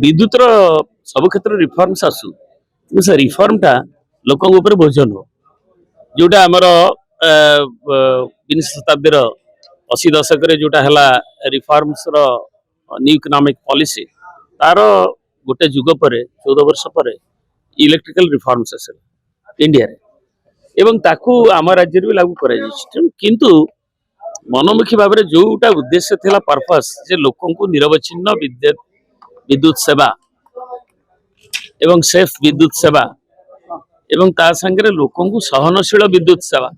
विद्युत सब क्षेत्र रिफॉर्म्स आसू कि से रिफॉर्मटा लोक बोझ नुह जोटा आमर विंश शताब्दी 80 दशक जोटा है रिफॉर्म्स न्यू इकोनॉमिक पॉलिसी तार गोटे जुग पर 14 वर्ष पर इलेक्ट्रिकल रिफॉर्म्स आसला इंडिया रे एवं ताकू आम राज्य भी लागू कर किंतु मनमुखी भाव में जोटा उद्देश्य थिला पर्पस जे लोकों को निरवच्छिन्न विद्युत सेवा एवं सेफ विद्युत सेवा एवं ता संगे लोकों को सहनशील विद्युत सेवा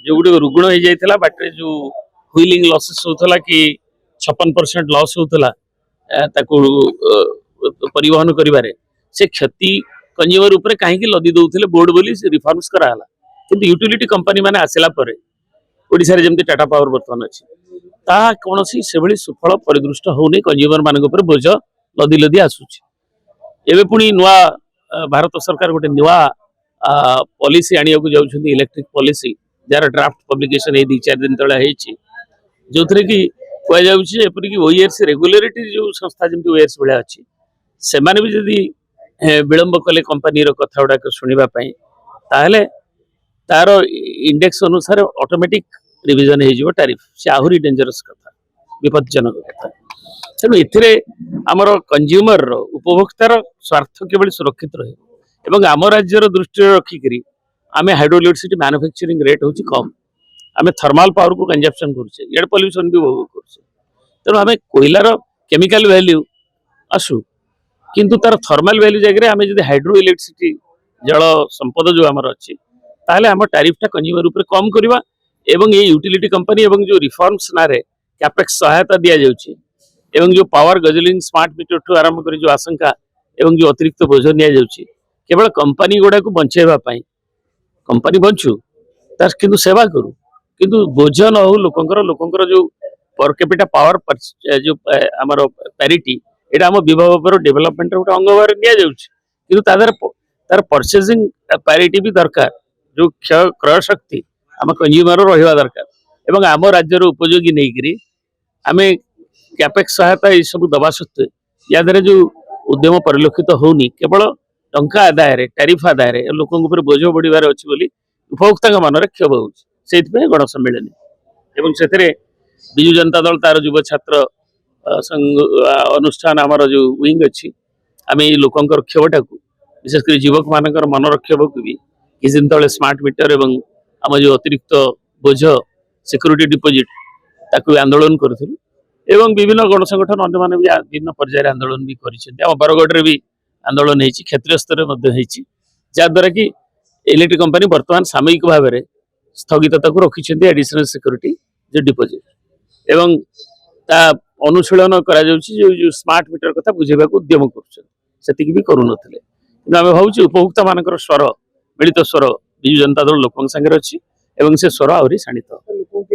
जो गुड़ रुग्ण हो जाता बाटे जो व्हीलिंग लॉसेस होता कि 56% लॉस होता परिवहन करिबारे से क्षति कंज्यूमर उपरे कहीं लदी दौले बोर्ड बोली रिफॉर्म्स कराला किंतु यूटिलिटी कंपनी माने आसिला परे ओडिसा रे जेमती टाटा पावर बर्तमान अछि ता कोनोसी सेभली सुफल परिदृष्ट होउनी कंज्यूमर मानक ऊपर बोझ लदी लदी आसुछि एबे पुनी नुआ भारत सरकार गोटे नुआ पॉलिसी आनिया को जाउछन्ती इलेक्ट्रिक पॉलिसी जार ड्राफ्ट पब्लिकेशन ए 2-4 दिन तळे हेछि जोथरे कि कोया जाउछि एपरि कि ओईआरसी रेगुलेटरी जो संस्था जेमती ओईआरसी भले अछि से माने भी जदी विलंब कले कंपनी रो कथा गुडा शुणा ताहले तार इंडेक्स अनुसार ऑटोमेटिक रिविजन हो टैरिफ से आहरी डेंजरस कथा विपदजनक कथा तेणु एथिरे आमर कंज्यूमर रो उपभोक्तार स्वार्थ केवल सुरक्षित रहे एवं आम राज्यर दृष्टि रखिक आम हाइड्रो इलेक्ट्रिसिटी मैन्युफैक्चरिंग रेट होची कम आम थर्माल पावर को कंजप्शन करुचे एयर पॉल्यूशन भी भोग करुचे तेणु आम कोयलार केमिकल वैल्यू आसू किंतु तार थर्माल वैल्यू जगह आम जब हाइड्रो इलेक्ट्रिसिटी जल संपद जो आमर अच्छी ताहले आम टैरिफटा कंज्यूमर ऊपर कम करवा एवं ये यूटिलिटी कंपनी एवं जो रिफॉर्म्स ना रे कैपेक्स सहायता दिया जाउची एवं जो पावर गजलिंग स्मार्ट मीटर ठू आरंभ कर जो आशंका एवं जो अतिरिक्त बोझ निया जाउची केवल कंपनी गुडा को बंचेबा पई कंपनी बंचू तार किंतु सेवा करू किंतु बोझ न हो लोकंकर जो पर कैपिटा पावर जो आमर पैरिटी एटा हम विभाग डेवलपमेंट गोटे अंग भाव निया जाउची किंतु तार परचेजिंग पैरिटी भी दरकार जो क्रय शक्ति आम कंज्यूमर रहा दरकार एवं आम राज्यर उपयोगी नहीं आम कैपेक्स सहायता ये सब दबा सत्वे या जो उद्यम परिलक्षित होनी केवल टंका आदाय टैरिफ आदाय लोकों बोझ बढ़िबार अच्छी बोली उपभोक्ता मन में क्षोभ हो गणसम्मेलन एवं से विजु जनता दल तार युव छात्र अनुष्ठान आमर जो विंग अच्छी आम ये लोकंर क्षोभटा को विशेषकर युवक मानकर मनर क्षोभ को भी किसी दिन तले स्मार्ट मीटर एवं आम जो अतिरिक्त बोझ सिक्यूरिटी डिपोजिट ताकू आंदोलन करूँ एवं विभिन्न गणसंगठन अन्य माने भी विभिन्न पर्यायर आंदोलन भी कर बरगढ़ भी आंदोलन होती क्षेत्रीय स्तर में जहाद्वारा कि इलेक्ट्रिक कंपनी बर्तमान सामयिक भाव में स्थगितता को रखिंट एडिशनल सिक्यूरिटी जो डिपोजिट एवं ता अनुशीलन जो स्मार्ट मीटर कथा बुझेबा उद्यम कर भी करूँ आम भावुँ उपभोक्ता मान स्वर मिलित स्वर विजु जनता दल लोक संगे अच्छी एवं से स्वर आहरी शाणित।